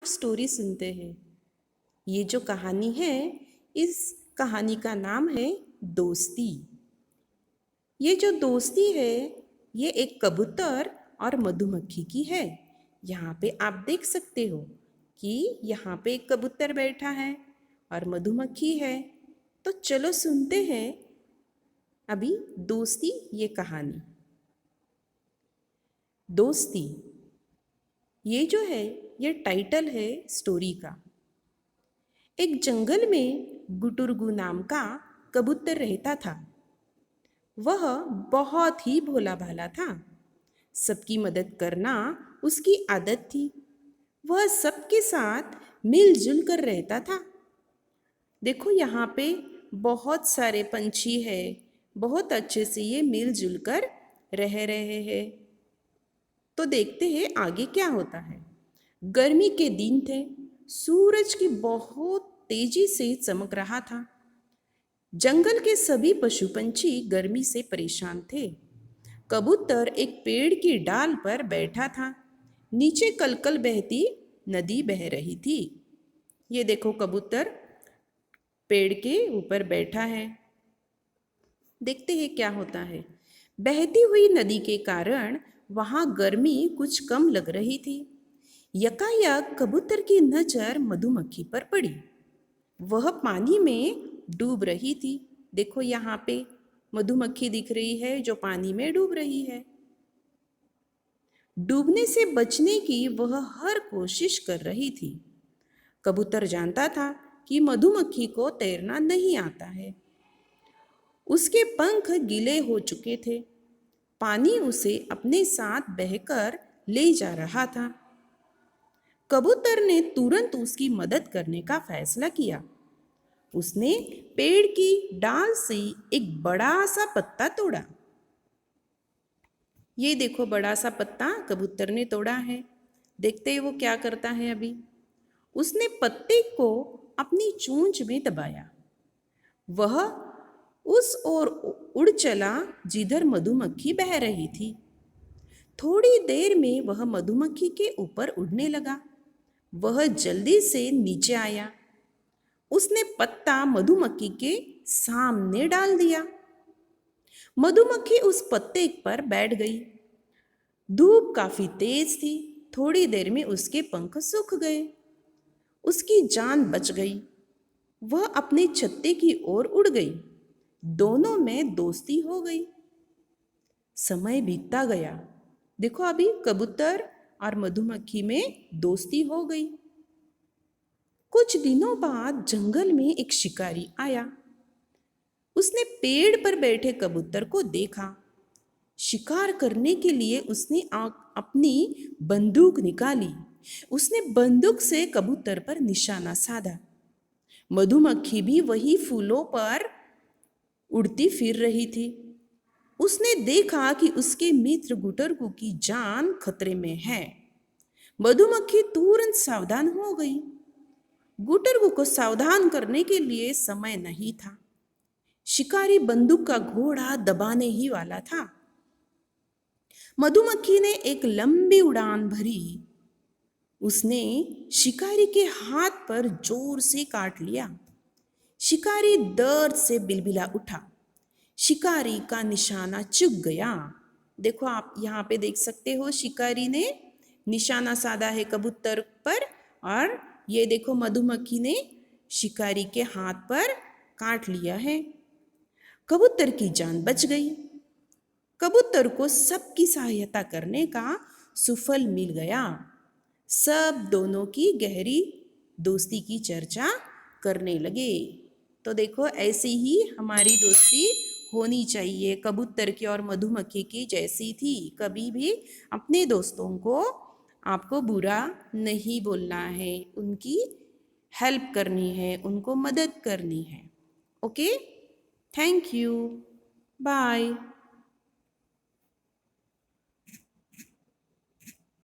Story सुनते हैं। ये जो कहानी है, इस कहानी का नाम है दोस्ती। ये जो दोस्ती है, ये एक कबूतर और मधुमक्खी की है। यहाँ पे आप देख सकते हो कि यहाँ पे एक कबूतर बैठा है और मधुमक्खी है। तो चलो सुनते हैं अभी दोस्ती ये कहानी। दोस्ती ये जो है, ये टाइटल है स्टोरी का। एक जंगल में गुटुरगु नाम का कबूतर रहता था। वह बहुत ही भोला भाला था। सबकी मदद करना उसकी आदत थी। वह सबके साथ मिलजुल कर रहता था। देखो यहाँ पे बहुत सारे पंछी हैं। बहुत अच्छे से ये मिलजुल कर रह रहे हैं। तो देखते हैं आगे क्या होता है। गर्मी के दिन थे। सूरज की बहुत तेजी से चमक रहा था। जंगल के सभी पशु पंछी गर्मी से परेशान थे। कबूतर एक पेड़ की डाल पर बैठा था। नीचे कलकल बहती नदी बह रही थी। ये देखो कबूतर पेड़ के ऊपर बैठा है। देखते हैं क्या होता है। बहती हुई नदी के कारण वहां गर्मी कुछ कम लग रही थी। यकायक कबूतर की नजर मधुमक्खी पर पड़ी। वह पानी में डूब रही थी। देखो यहाँ पे मधुमक्खी दिख रही है जो पानी में डूब रही है। डूबने से बचने की वह हर कोशिश कर रही थी। कबूतर जानता था कि मधुमक्खी को तैरना नहीं आता है। उसके पंख गीले हो चुके थे। पानी उसे अपने साथ बहकर ले जा रहा था। कबूतर ने तुरंत उसकी मदद करने का फैसला किया। उसने पेड़ की डाल से एक बड़ा सा पत्ता तोड़ा। ये देखो बड़ा सा पत्ता कबूतर ने तोड़ा है। देखते ही वो क्या करता है अभी। उसने पत्ते को अपनी चोंच में दबाया। वह उस ओर उड़ चला जिधर मधुमक्खी बह रही थी। थोड़ी देर में वह मधुमक्खी के ऊपर उड़ने लगा। वह जल्दी से नीचे आया। उसने पत्ता मधुमक्खी के सामने डाल दिया। मधुमक्खी उस पत्ते पर बैठ गई। धूप काफी तेज थी। थोड़ी देर में उसके पंख सूख गए। उसकी जान बच गई। वह अपने छत्ते की ओर उड़ गई। दोनों में दोस्ती हो गई। समय बीतता गया। देखो अभी कबूतर और मधुमक्खी में दोस्ती हो गई। कुछ दिनों बाद जंगल में एक शिकारी आया। उसने पेड़ पर बैठे कबूतर को देखा। शिकार करने के लिए उसने अपनी बंदूक निकाली। उसने बंदूक से कबूतर पर निशाना साधा। मधुमक्खी भी वही फूलों पर उड़ती फिर रही थी। उसने देखा कि उसके मित्र गुटरगु की जान खतरे में है। मधुमक्खी तुरंत सावधान हो गई। गुटरगु को सावधान करने के लिए समय नहीं था। शिकारी बंदूक का घोड़ा दबाने ही वाला था। मधुमक्खी ने एक लंबी उड़ान भरी। उसने शिकारी के हाथ पर जोर से काट लिया। शिकारी दर्द से बिलबिला उठा। शिकारी का निशाना चुक गया। देखो आप यहाँ पे देख सकते हो शिकारी ने निशाना साधा है कबूतर पर। और ये देखो मधुमक्खी ने शिकारी के हाथ पर काट लिया है। कबूतर की जान बच गई। कबूतर को सबकी सहायता करने का सुफल मिल गया। सब दोनों की गहरी दोस्ती की चर्चा करने लगे। तो देखो ऐसी ही हमारी दोस्ती होनी चाहिए। कबूतर की और मधुमक्खी की जैसी थी। कभी भी अपने दोस्तों को आपको बुरा नहीं बोलना है। उनकी हेल्प करनी है, उनको मदद करनी है। Okay, thank you, bye.